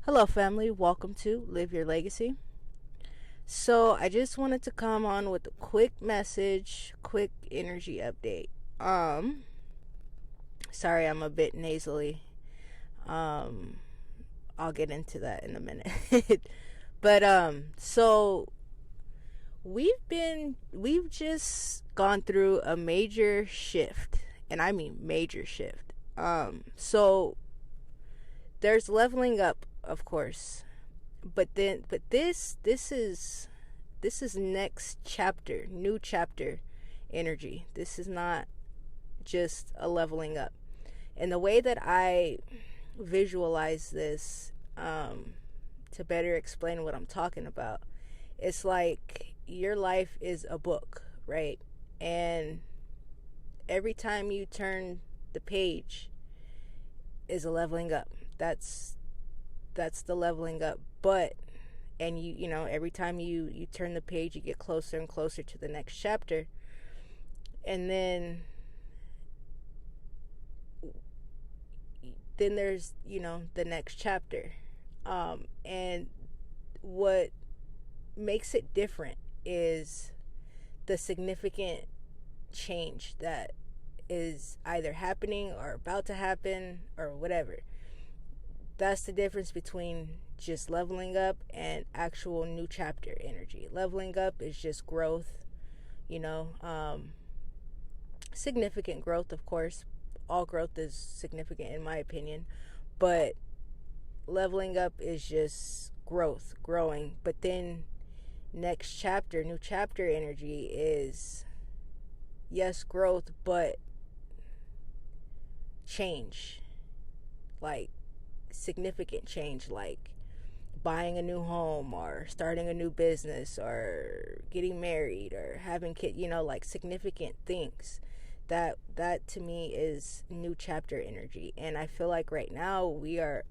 Hello, family. Welcome to Live Your Legacy. So, I just wanted to come on with a quick message, quick energy update. Sorry, I'm a bit nasally. Um, I'll get into that in a minute. So we've just gone through a major shift, and I mean major shift. So there's leveling up, of course, but this is next chapter, new chapter energy. This is not just a leveling up. And the way that I visualize this, to better explain what I'm talking about, it's like your life is a book, right? And every time you turn the page is a leveling up. That's the leveling up. But and you know every time you turn the page, you get closer and closer to the next chapter. And then there's the next chapter. And what makes it different is the significant change that is either happening or about to happen or whatever. That's the difference between just leveling up and actual new chapter energy. Leveling up is just growth, you know, significant growth, of course. All growth is significant in my opinion, but leveling up is just growth, growing. But then next chapter, new chapter energy is, yes, growth, but change, like significant change, like buying a new home or starting a new business or getting married or having kids, like significant things. That to me is new chapter energy. And I feel like right now we are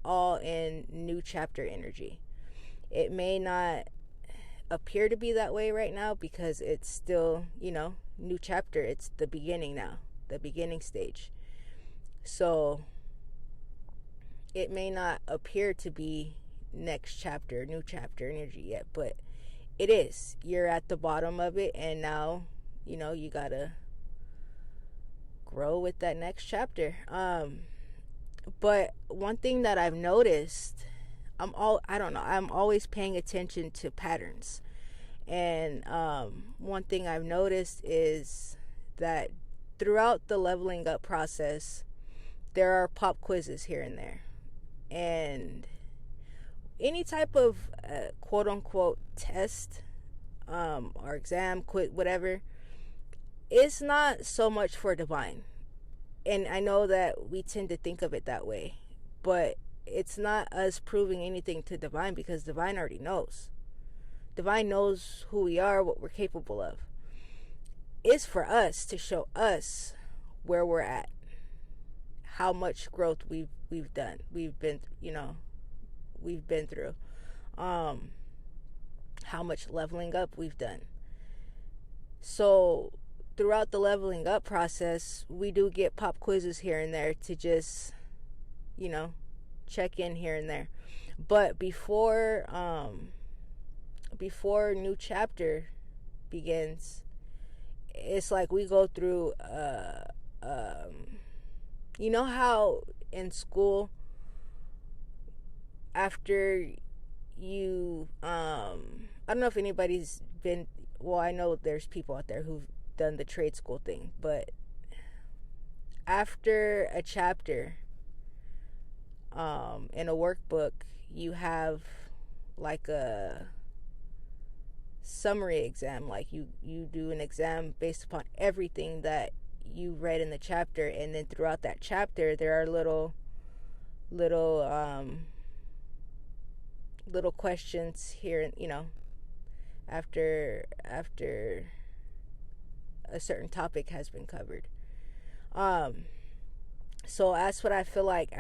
all in new chapter energy. It may not appear to be that way right now because it's still, new chapter. It's the beginning now, the beginning stage. So it may not appear to be next chapter, new chapter energy yet, but it is. You're at the bottom of it, and now, you gotta grow with that next chapter. But one thing that I've noticed, I don't know, I'm always paying attention to patterns. And one thing I've noticed is that throughout the leveling up process, there are pop quizzes here and there. And any type of quote unquote test, or exam, quiz, whatever, it's not so much for divine. And I know that we tend to think of it that way, but it's not us proving anything to divine, because divine already knows. Divine knows who we are, what we're capable of. It's for us to show us where we're at, how much growth we've done, we've been through, how much leveling up we've done. So throughout the leveling up process, we do get pop quizzes here and there to just, check in here and there. But before new chapter begins, it's like we go through how in school, after you I don't know if anybody's been, well, I know there's people out there who've done the trade school thing, but after a chapter in a workbook, you have like a summary exam. Like you do an exam based upon everything that you read in the chapter, and then throughout that chapter there are little questions here, after a certain topic has been covered. So that's what I feel like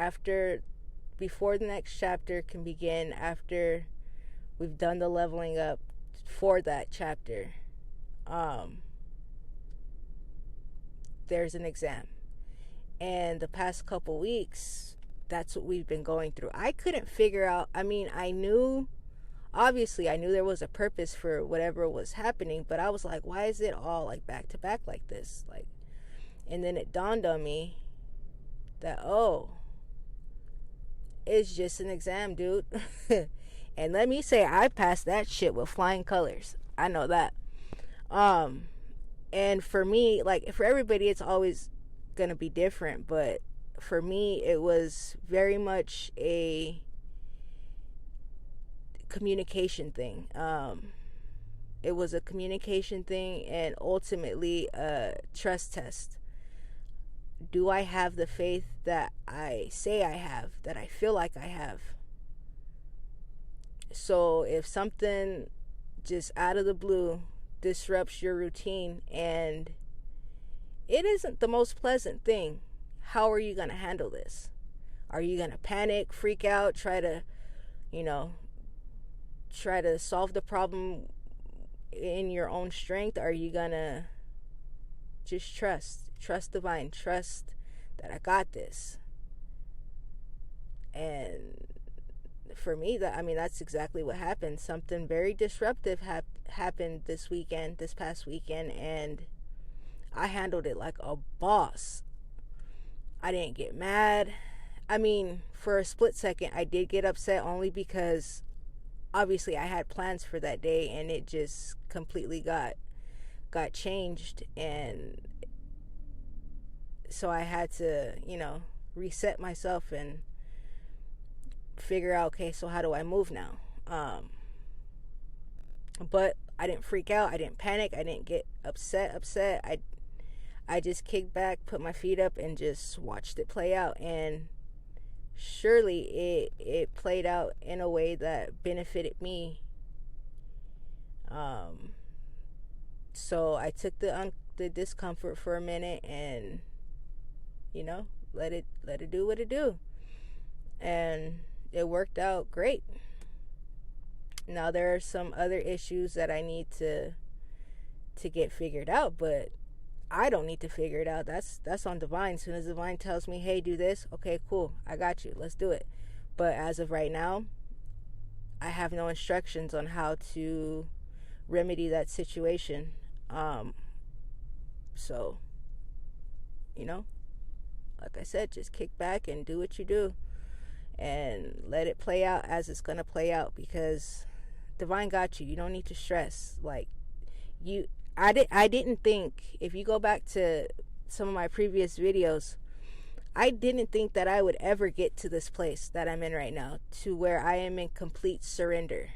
before the next chapter can begin, after we've done the leveling up for that chapter, there's an exam. And the past couple weeks, that's what we've been going through. I couldn't figure out, I mean, obviously I knew there was a purpose for whatever was happening, but I was like, why is it all like back to back like this? Like, and then it dawned on me that, oh, it's just an exam, dude. And let me say, I passed that shit with flying colors. I know that. And for me, like, for everybody, it's always gonna be different, but for me, it was very much a communication thing. It was a communication thing, and ultimately a trust test. Do I have the faith that I say I have, that I feel like I have? So if something just out of the blue disrupts your routine and it isn't the most pleasant thing, how are you going to handle this? Are you going to panic, freak out, try to solve the problem in your own strength? Are you going to just trust divine, trust that I got this? And for me, that's exactly what happened. Something very disruptive happened this past weekend, and I handled it like a boss. I didn't get mad. I mean, for a split second, I did get upset, only because obviously I had plans for that day, and it just completely got changed, and so I had to, reset myself and figure out, okay, so how do I move now? But I didn't freak out. I didn't panic. I didn't get upset. I just kicked back, put my feet up, and just watched it play out. And surely it played out in a way that benefited me. So I took the discomfort for a minute and, let it do what it do. And it worked out great. Now there are some other issues that I need to get figured out, but I don't need to figure it out. That's on divine. As soon as divine tells me, hey, do this, okay, cool, I got you, let's do it. But as of right now, I have no instructions on how to remedy that situation. So, like I said, just kick back and do what you do and let it play out as it's gonna play out, because divine got you. You don't need to stress. Like, I didn't think, if you go back to some of my previous videos, I didn't think that I would ever get to this place that I'm in right now, to where I am in complete surrender.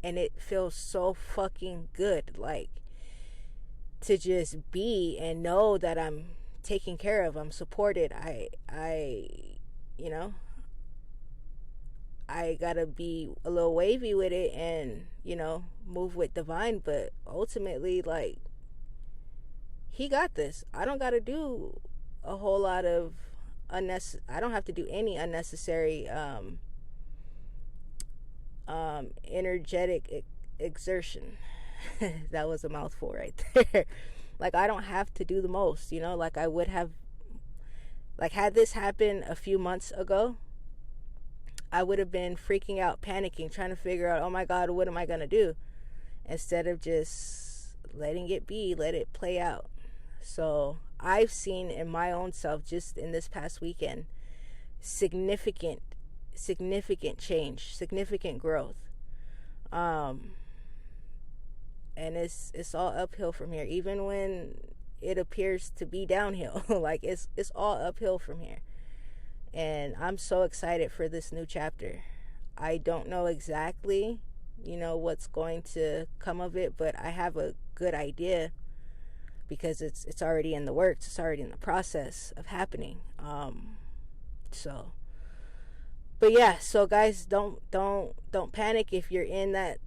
And it feels so fucking good, like, to just be and know that I'm taken care of, I'm supported. I gotta be a little wavy with it and, move with divine, but ultimately, like, he got this. I don't gotta do a whole lot of I don't have to do any unnecessary energetic exertion. That was a mouthful right there. Like, I don't have to do the most, like I would have. Like, had this happened a few months ago, I would have been freaking out, panicking, trying to figure out, oh my God, what am I going to do? Instead of just letting it be, let it play out. So I've seen in my own self, just in this past weekend, significant change, significant growth. And it's all uphill from here, even when it appears to be downhill. Like, it's all uphill from here. And I'm so excited for this new chapter. I don't know exactly, what's going to come of it, but I have a good idea, because it's already in the works. It's already in the process of happening. But yeah, so guys, don't panic if you're in that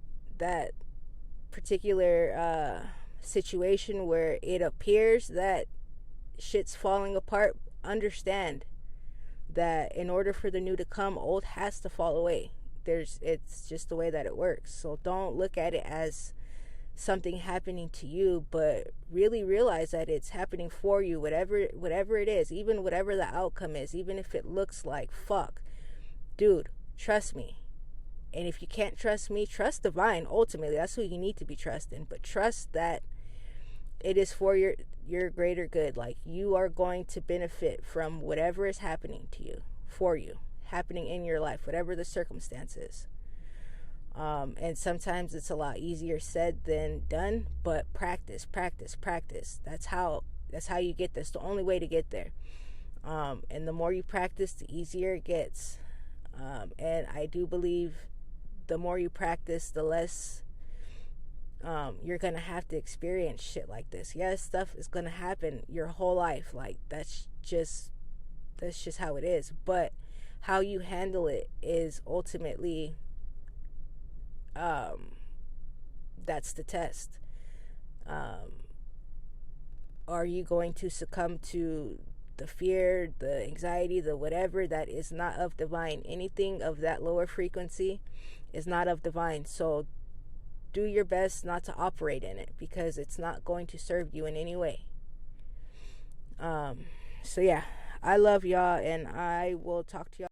particular situation where it appears that shit's falling apart. Understand that in order for the new to come, old has to fall away. It's just the way that it works. So don't look at it as something happening to you, but really realize that it's happening for you, whatever it is, even whatever the outcome is, even if it looks like fuck. Dude, trust me. And if you can't trust me, trust divine. Ultimately, that's who you need to be trusting. But trust that it is for your greater good. Like, you are going to benefit from whatever is happening to you, for you, happening in your life, whatever the circumstances. And sometimes it's a lot easier said than done, but practice. That's how you get this. The only way to get there. And the more you practice, the easier it gets. And I do believe the more you practice, the less you're gonna have to experience shit like this. Yes, stuff is gonna happen your whole life. Like, that's just how it is. But how you handle it is ultimately that's the test. Are you going to succumb to the fear, the anxiety, the whatever that is not of divine? Anything of that lower frequency is not of divine. So do your best not to operate in it, because it's not going to serve you in any way. So yeah, I love y'all, and I will talk to y'all